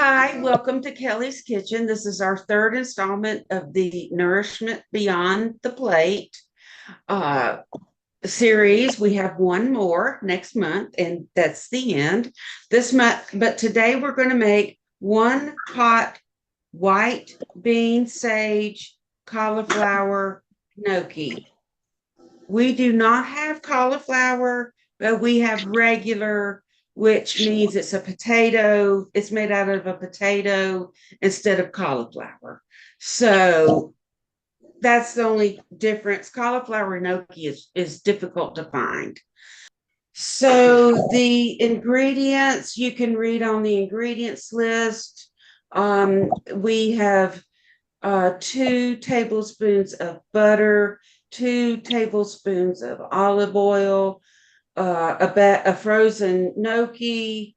Hi, welcome to Kelly's Kitchen. This is our third installment of the Nourishment Beyond the Plate uh, series. We have one more next month, and that's the end this month. But today we're going to make one pot white bean, sage, cauliflower gnocchi. We do not have cauliflower, but we have regular, which means it's a potato. It's made out of a potato instead of cauliflower. So that's the only difference. Cauliflower gnocchi is difficult to find. So the ingredients you can read on the ingredients list. We have 2 tablespoons of butter, 2 tablespoons of olive oil, a frozen gnocchi,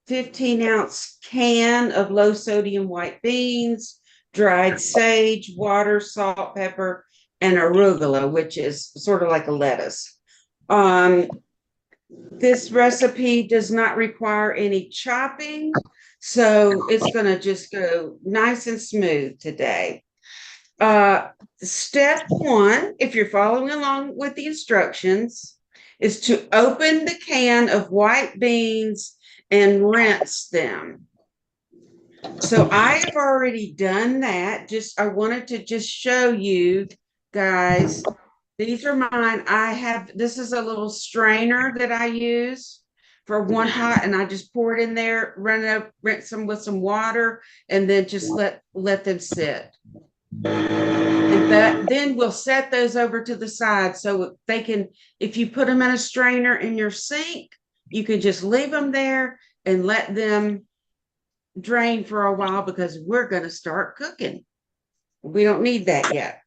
15-ounce can of low sodium white beans, dried sage, water, salt, pepper, and arugula, which is sort of like a lettuce. This recipe does not require any chopping, so it's going to just go nice and smooth today. Step one, if you're following along with the instructions, is to open the can of white beans and rinse them. So I have already done that. I wanted to just show you guys. These are mine. This is a little strainer that I use for one pot, and I just pour it in there, rinse them with some water, and then just let them sit. And then we'll set those over to the side so they can, if you put them in a strainer in your sink, you can just leave them there and let them drain for a while because we're going to start cooking. We don't need that yet.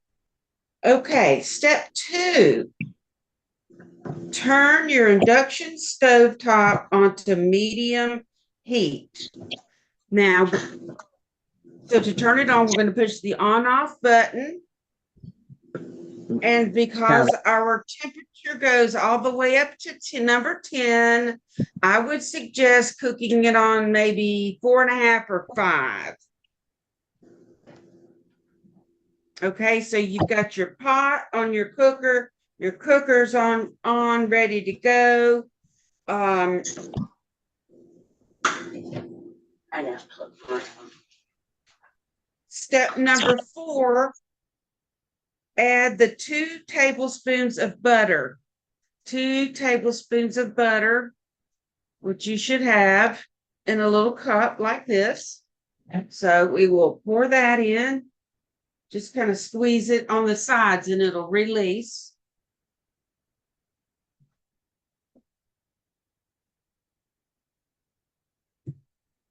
Okay, step 2. Turn your induction stovetop onto medium heat. Now, so to turn it on, we're going to push the on-off button. And because our temperature goes all the way up to number 10, I would suggest cooking it on maybe 4.5 or 5. Okay, so you've got your pot on your cooker's on ready to go. I know. Step number 4, add the 2 tablespoons of butter. 2 tablespoons of butter, which you should have in a little cup like this. So we will pour that in. Just kind of squeeze it on the sides and it'll release.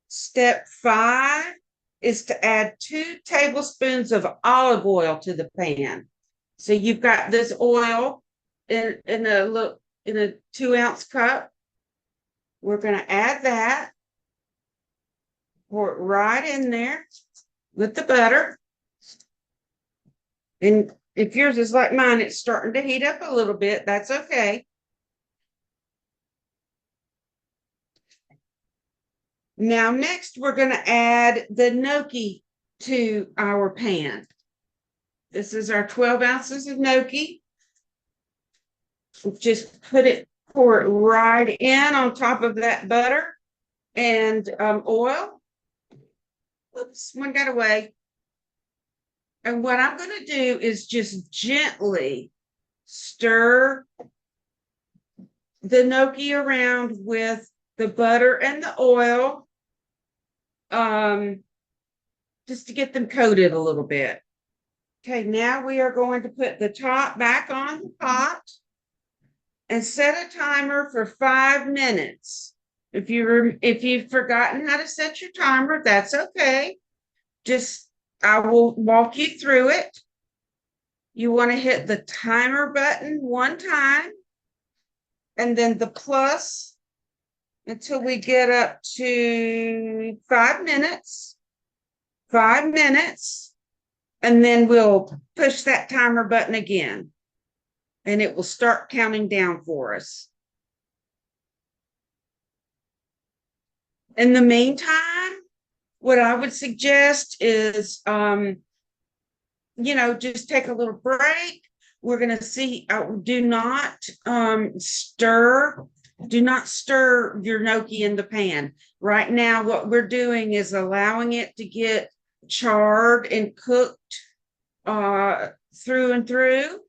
Step 5 is to add 2 tablespoons of olive oil to the pan. So you've got this oil in a 2-ounce cup. We're going to add that, pour it right in there with the butter. And if yours is like mine, it's starting to heat up a little bit. That's okay. Now, next, we're going to add the gnocchi to our pan. This is our 12 ounces of gnocchi. Just pour it right in on top of that butter and oil. Oops, one got away. And what I'm going to do is just gently stir the gnocchi around with the butter and the oil, just to get them coated a little bit. Okay, now we are going to put the top back on the pot and set a timer for 5 minutes. If you've forgotten how to set your timer, that's okay. I will walk you through it. You want to hit the timer button 1 time and then the plus until we get up to 5 minutes. 5 minutes. And then we'll push that timer button again. And it will start counting down for us. In the meantime, what I would suggest is, just take a little break. We're going to see, do not stir your gnocchi in the pan. Right now, what we're doing is allowing it to get charred and cooked through and through,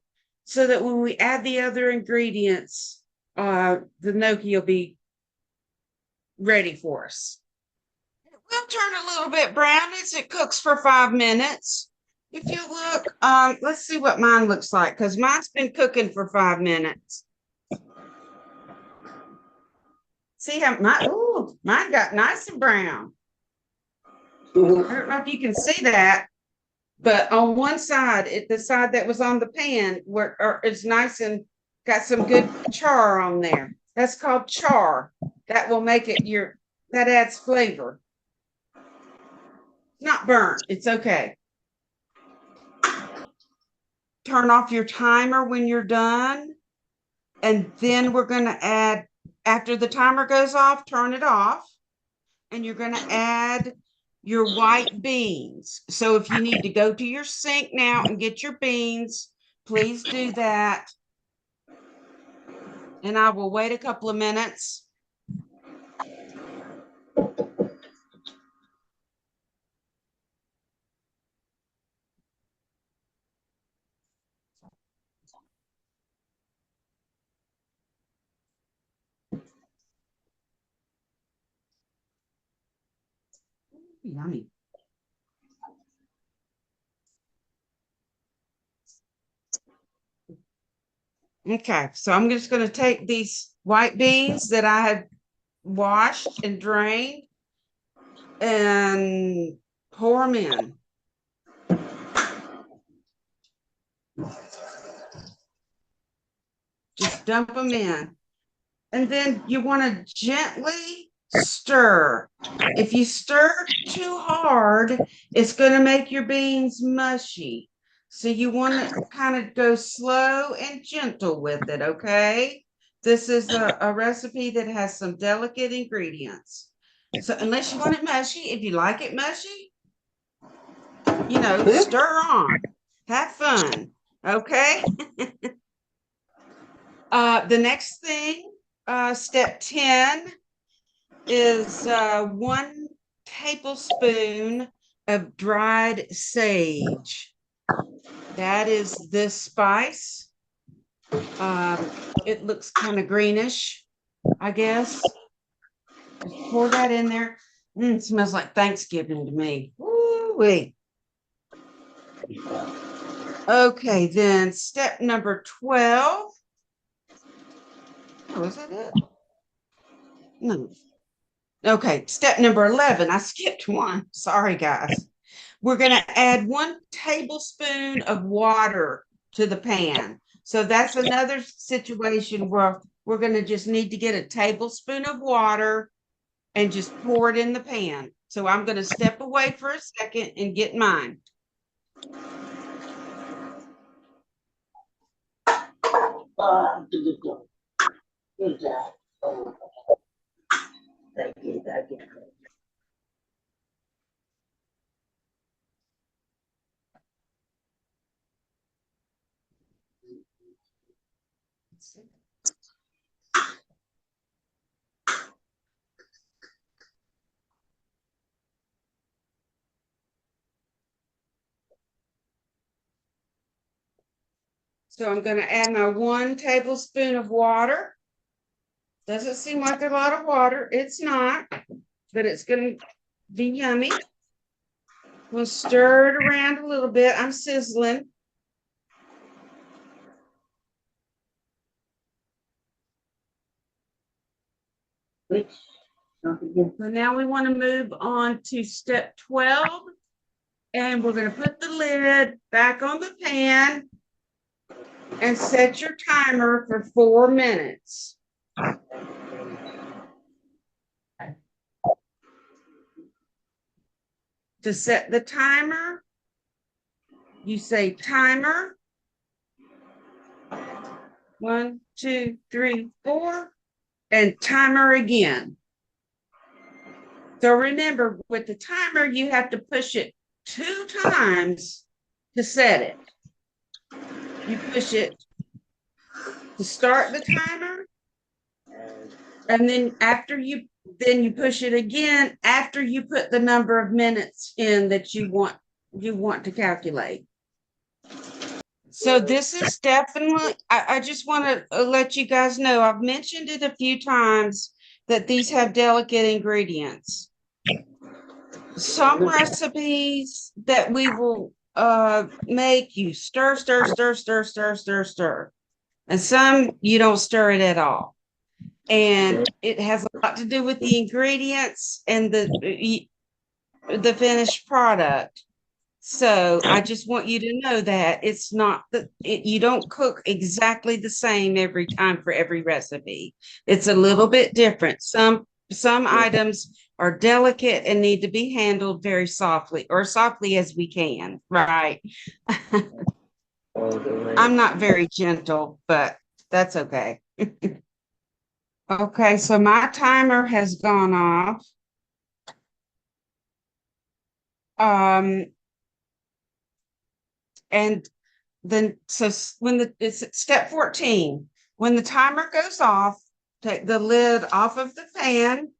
so that when we add the other ingredients, the gnocchi will be ready for us. We'll turn a little bit brown as it cooks for 5 minutes. If you look, let's see what mine looks like, because mine's been cooking for 5 minutes. See how mine got nice and brown. I don't know if you can see that, but on one side, the side that was on the pan, where it's nice and got some good char on there. That's called char. That will make it that adds flavor. Not burnt. It's okay. Turn off your timer when you're done. And then we're going to add, after the timer goes off, turn it off. And you're going to add your white beans. So if you need to go to your sink now and get your beans, please do that. And I will wait a couple of minutes. Yummy. Okay, so I'm just going to take these white beans that I had washed and drained and pour them in. Just dump them in. And then you want to gently stir. If you stir too hard, it's going to make your beans mushy. So you want to kind of go slow and gentle with it, okay? This is a recipe that has some delicate ingredients. So unless you want it mushy, if you like it mushy, stir on. Have fun, okay? The next thing, step 10, is 1 tablespoon of dried sage. That is this spice. It looks kind of greenish, I guess. Just pour that in there. It smells like Thanksgiving to me. Woo-wee. Okay, then step number 12. Oh, is that it? No. Okay, step number 11. I skipped one. Sorry, guys. We're going to add 1 tablespoon of water to the pan. So that's another situation where we're going to just need to get a tablespoon of water and just pour it in the pan. So I'm going to step away for a second and get mine. Good job. Thank you. Thank you. So I'm going to add my 1 tablespoon of water. Doesn't seem like a lot of water. It's not, but it's going to be yummy. We'll stir it around a little bit. I'm sizzling. So now we want to move on to step 12. And we're going to put the lid back on the pan and set your timer for 4 minutes. To set the timer, you say timer. 1, 2, 3, 4, and timer again. So remember, with the timer, you have to push it 2 times to set it. You push it to start the timer, and then you push it again after you put the number of minutes in that you want to calculate. So this is definitely, I just want to let you guys know, I've mentioned it a few times that these have delicate ingredients. Some recipes that we will make, you stir, stir, stir, stir, stir, stir, stir. And some you don't stir it at all. And it has a lot to do with the ingredients and the finished product. So I just want you to know that it's not that you don't cook exactly the same every time for every recipe. It's a little bit different. Some items are delicate and need to be handled very softly or softly as we can, right? I'm not very gentle, but that's okay. Okay, so my timer has gone off. And then so when it's step 14, when the timer goes off, take the lid off of the pan,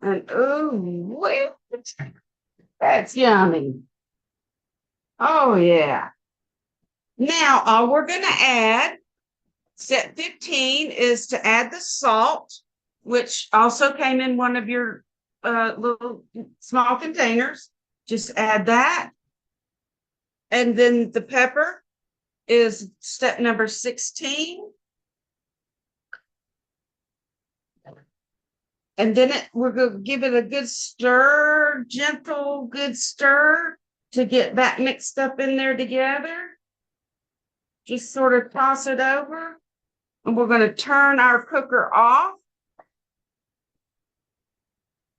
and oh, that's yummy. Oh yeah. Now all we're gonna add, step 15, is to add the salt, which also came in one of your little small containers. Just add that. And then the pepper is step number 16. And then we're going to give it a good stir, gentle, good stir to get that mixed up in there together. Just sort of toss it over. And we're going to turn our cooker off,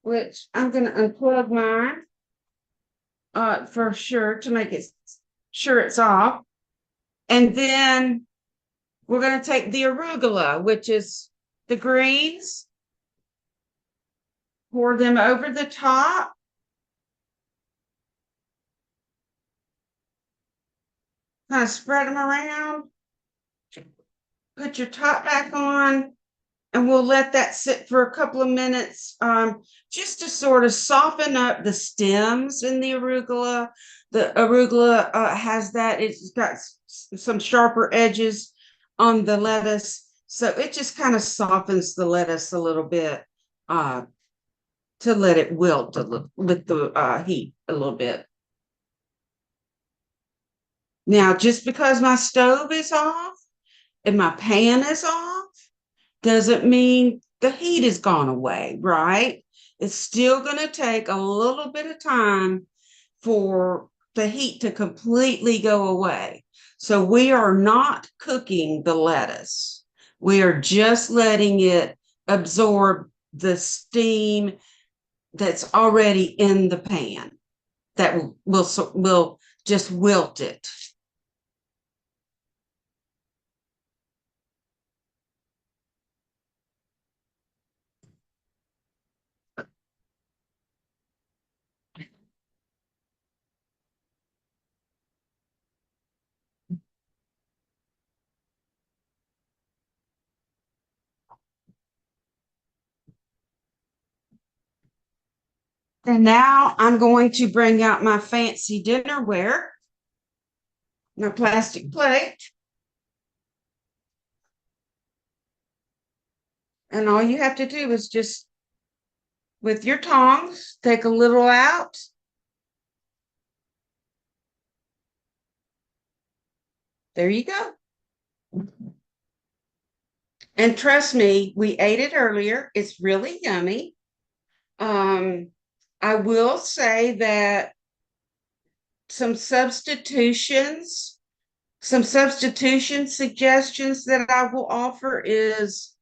which I'm going to unplug mine for sure to make it sure it's off. And then we're going to take the arugula, which is the greens, pour them over the top. Kind of spread them around. Put your top back on, and we'll let that sit for a couple of minutes just to sort of soften up the stems in the arugula. The arugula has that. It's got some sharper edges on the lettuce. So it just kind of softens the lettuce a little bit to let it wilt with the heat a little bit. Now, just because my stove is off and my pan is off, doesn't mean the heat has gone away, right? It's still going to take a little bit of time for the heat to completely go away. So we are not cooking the lettuce. We are just letting it absorb the steam that's already in the pan that will just wilt it. And now I'm going to bring out my fancy dinnerware, my plastic plate. And all you have to do is just, with your tongs, take a little out. There you go. And trust me, we ate it earlier. It's really yummy. I will say that some substitution suggestions that I will offer is,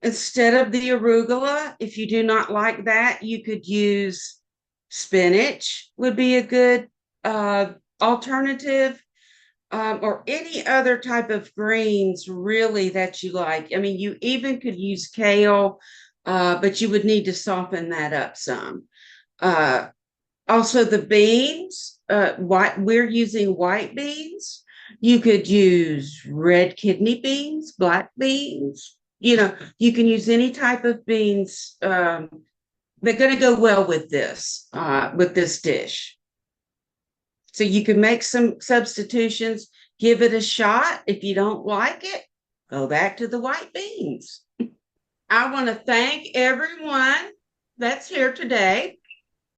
instead of the arugula, if you do not like that, you could use spinach, would be a good alternative, or any other type of greens really that you like. I mean, you even could use kale, but you would need to soften that up some. Uh, Also, the beans, we're using white beans. You could use red kidney beans, black beans. You can use any type of beans. They're going to go well with this dish. So you can make some substitutions, give it a shot. If you don't like it, go back to the white beans. I want to thank everyone that's here today.